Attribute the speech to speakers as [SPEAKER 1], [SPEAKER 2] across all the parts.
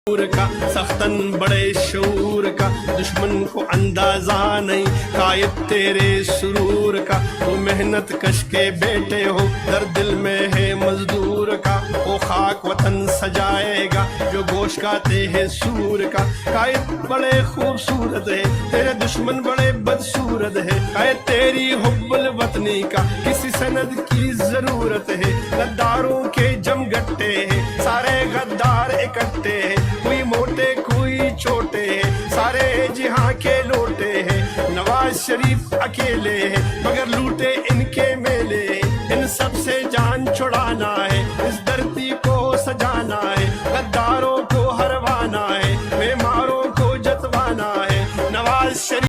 [SPEAKER 1] का सख्तन बड़े शूर का, दुश्मन को अंदाजा नहीं कायद तेरे सुरूर का। वो मेहनत कश के बेटे हो, दर दिल में है मजदूर का। वो खाक वतन सजाएगा जो गोश गाते हैं सूर का। कायद बड़े खूबसूरत है, तेरे दुश्मन बड़े बदसूरत है। कायद तेरी हुब्बुल वतनी का किसी सनद की जरूरत है। गद्दारों के जमगट्टे हैं, सारे गद्दार इकट्ठे हैं। कोई मोटे कोई छोटे हैं, सारे जिहां के लोटे हैं। नवाज शरीफ अकेले हैं, मगर लूटे इनके मेले। इन सब से जान छुड़ाना है, इस धरती को सजाना है। गद्दारों को हरवाना है, बेमारों को जतवाना है। नवाज शरीफ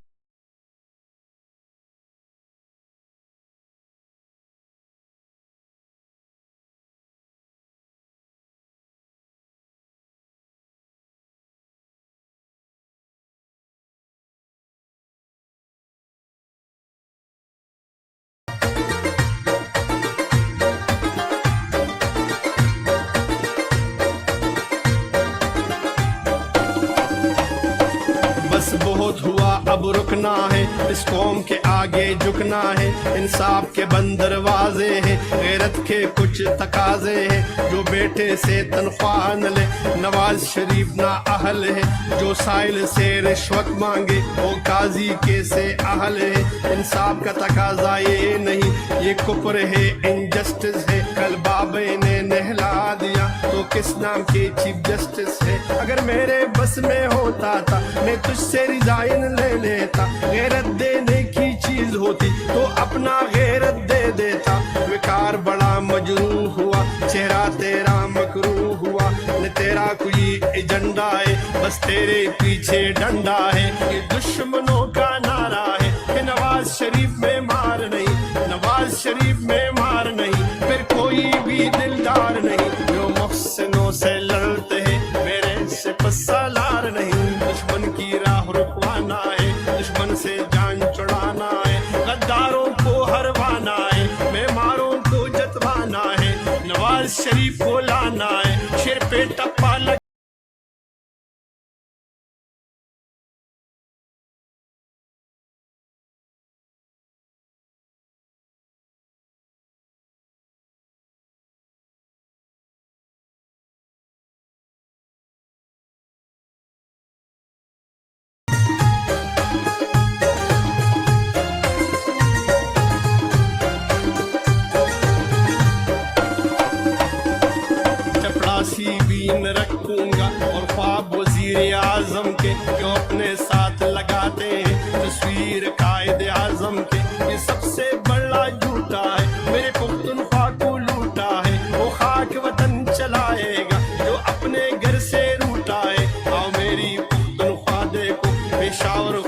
[SPEAKER 1] बस बहुत हुआ अब रुकना है, इस कौम के आगे झुकना है। इंसाफ के बंद दरवाजे हैं, गैरत के कुछ तकाजे हैं। जो बेटे से तनख्वाह न ले, नवाज शरीफ ना अहल है। जो साइल से रिश्वत मांगे, वो काजी के से अहल है। इंसाफ का तकाजा ये नहीं, ये कुफ्र है, इनजस्टिस है। कल बाबे ने नहला दिया तो किस नाम के चीफ जस्टिस है। अगर मेरे बस में होता था, मैं तुझसे रिजाइन ले लेता। गैरत देने की चीज होती तो अपना गैरत दे देता। विकार बड़ा मजरूह हुआ, चेहरा तेरा मकरूह हुआ। न तेरा कोई एजेंडा है, बस तेरे पीछे डंडा है। ये दुश्मनों का नारा है कि नवाज शरीफ में मार नहीं, नवाज शरीफ में मार नहीं। फिर कोई भी दिलदार नहीं, जो मुहसिनों से लड़ते हैं मेरे से पसालार नहीं। दुश्मन की राह रुकवाना है, दुश्मन से जान छुड़ाना है। गद्दारों को हरवाना है, बेमारों को जतवाना है। नवाज शरीफ को लाना है, सिर पे टप्पा लग भी न रखूंगा। और ख्वाब वजीर आजम के जो अपने साथ लगाते हैं तस्वीर कायद आजम के, ये सबसे बड़ा झूठा है। मेरे पुख्तनख्वा को लूटा है, वो खाक वतन चलाएगा जो अपने घर से रूठा है। आओ मेरी पुख्तनख्वा देखो, पेशावर